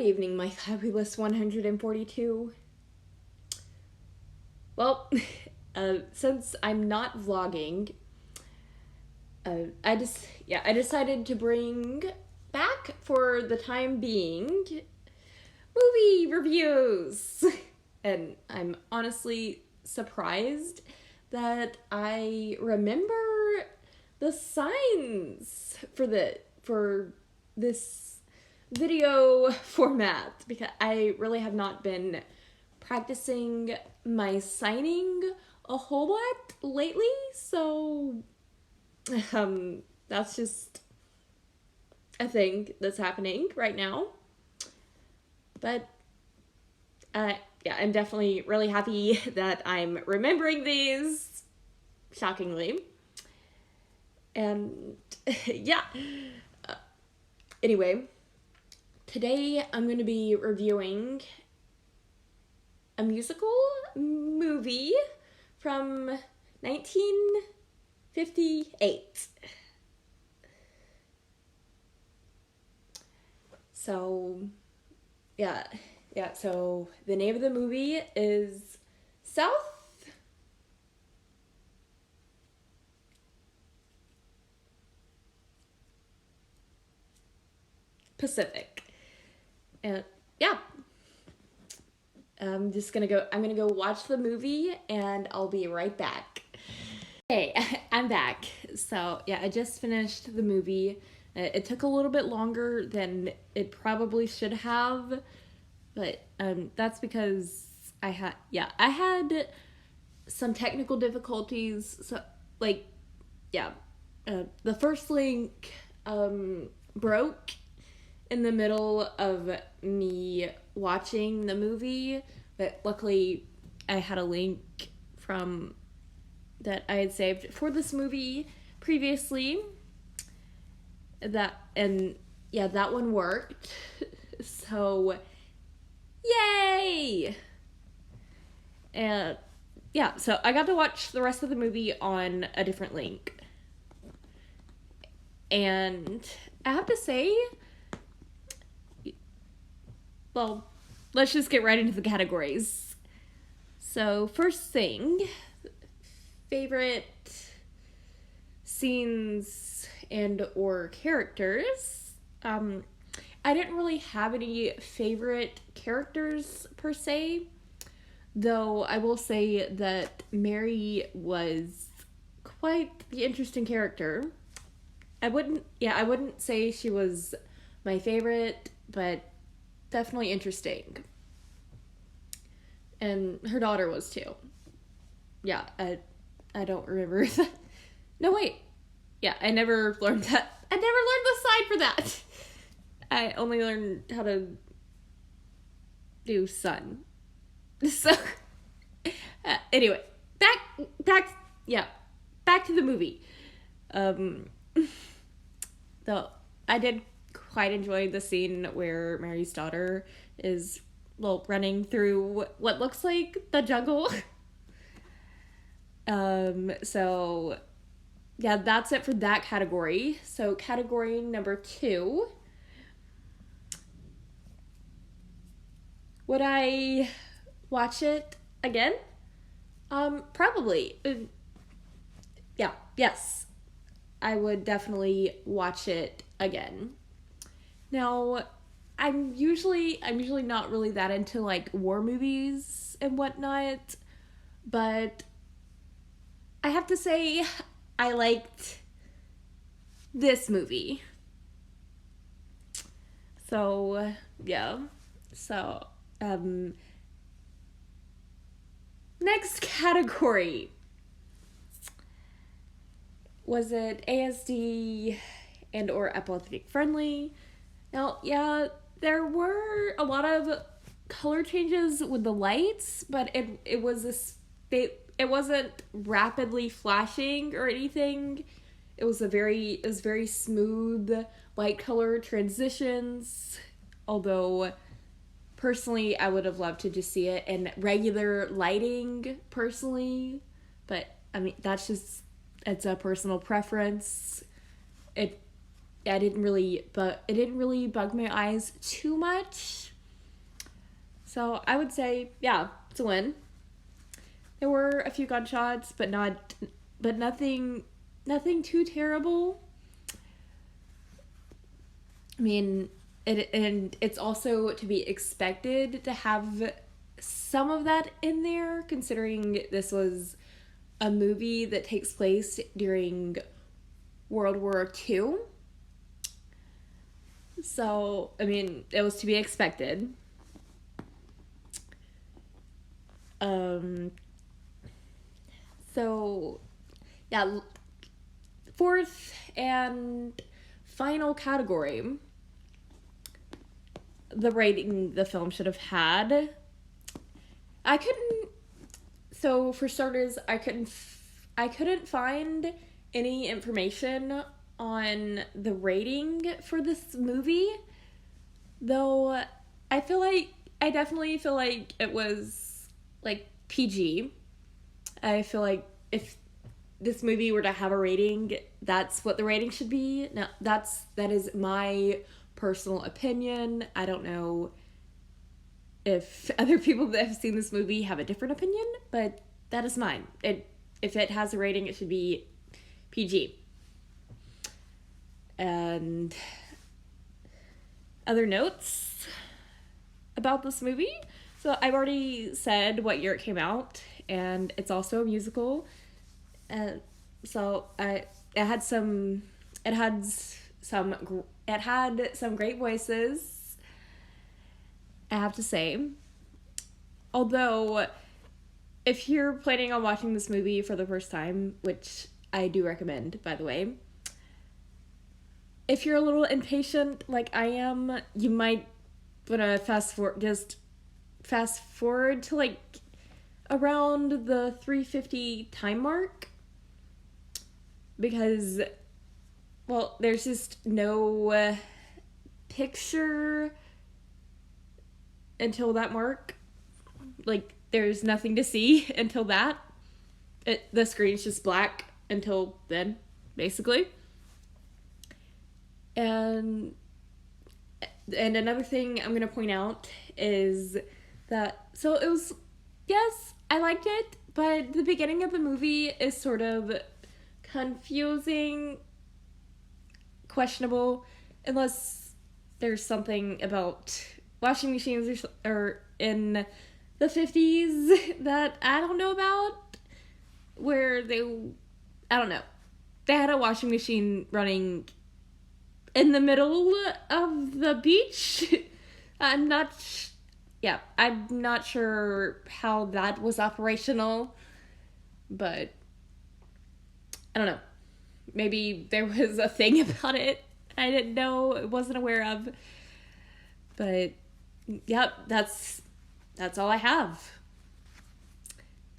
evening, my fabulous 142. Well, since I'm not vlogging, I decided to bring back for the time being movie reviews. And I'm honestly surprised that I remember the signs for this video format, because I really have not been practicing my signing a whole lot lately, so that's just a thing that's happening right now. But yeah, I'm definitely really happy that I'm remembering these, shockingly. And yeah. Anyway, today I'm going to be reviewing a musical movie from 1958. So, so the name of the movie is South Pacific. And yeah. I'm gonna go watch the movie and I'll be right back. Hey, I'm back. So yeah, I just finished the movie. It took a little bit longer than it probably should have, but that's because I had some technical difficulties. So the first link broke in the middle of me watching the movie, but luckily I had a link from that I had saved for this movie previously. That one worked. So yay! And yeah, so I got to watch the rest of the movie on a different link. And I have to say, well, let's just get right into the categories. So, first thing, favorite scenes and or characters. I didn't really have any favorite characters per se, though I will say that Mary was quite the interesting character. I wouldn't say she was my favorite, but definitely interesting. And her daughter was too. Yeah, I don't remember that. No, wait. Yeah, I never learned that. I never learned the sign for that. I only learned how to do sun. So, anyway, back to the movie. Though I did quite enjoy the scene where Mary's daughter is, running through what looks like the jungle. So yeah, that's it for that category. So category number 2. Would I watch it again? Probably. Yes. I would definitely watch it again. Now, I'm usually not really that into war movies and whatnot, but I have to say I liked this movie. So, yeah. So, next category. Was it ASD and or epileptic friendly? Now, yeah, there were a lot of color changes with the lights, but it wasn't rapidly flashing or anything. It was very smooth light color transitions. Although personally, I would have loved to just see it in regular lighting personally, but I mean it's a personal preference. It didn't really bug my eyes too much, So I would say, yeah, it's a win. There were a few gunshots, but nothing too terrible. I mean, and it's also to be expected to have some of that in there, considering this was a movie that takes place during World War II. So, I mean, it was to be expected. So, yeah, fourth and final category, the rating the film should have had. So for starters, I couldn't find any information on the rating for this movie, though I definitely feel like it was like PG. I feel like if this movie were to have a rating, that's what the rating should be. Now, that is my personal opinion. I don't know if other people that have seen this movie have a different opinion, but that is mine. If it has a rating, it should be PG. And other notes about this movie. So I've already said what year it came out, and it's also a musical. So it had some great voices, I have to say. Although, if you're planning on watching this movie for the first time, which I do recommend, by the way, if you're a little impatient like I am, you might want to fast forward to like around the 3:50 time mark, because, well, there's just no picture until that mark. Like, there's nothing to see until that. The screen's just black until then, basically. And another thing I'm going to point out is that, so it was, yes, I liked it, but the beginning of the movie is sort of confusing, questionable, unless there's something about washing machines or in the 50s that I don't know about, where they had a washing machine running in the middle of the beach. I'm not sure how that was operational, but I don't know. Maybe there was a thing about it I didn't know, wasn't aware of. But yep, that's all I have.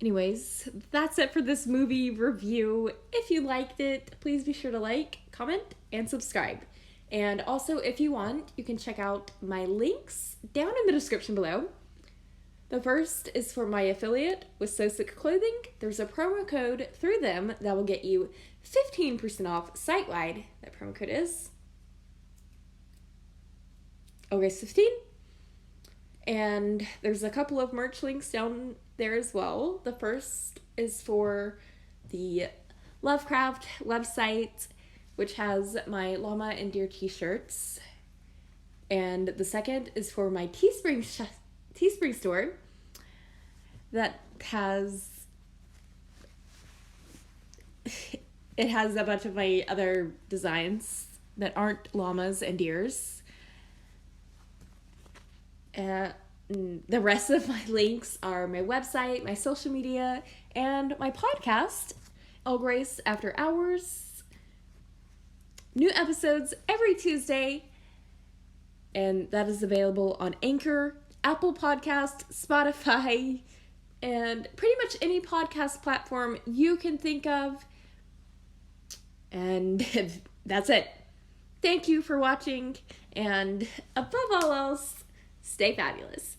Anyways, that's it for this movie review. If you liked it, please be sure to like, comment, and subscribe. And also, if you want, you can check out my links down in the description below. The first is for my affiliate with So Sick Clothing. There's a promo code through them that will get you 15% off site-wide. That promo code is August 15. And there's a couple of merch links down there as well. The first is for the Lovecraft website, which has my llama and deer t-shirts. And the second is for my Teespring store that has a bunch of my other designs that aren't llamas and deers. The rest of my links are my website, my social media, and my podcast, El Grace After Hours. New episodes every Tuesday, and that is available on Anchor, Apple Podcast, Spotify, and pretty much any podcast platform you can think of. And that's it. Thank you for watching, and above all else, stay fabulous.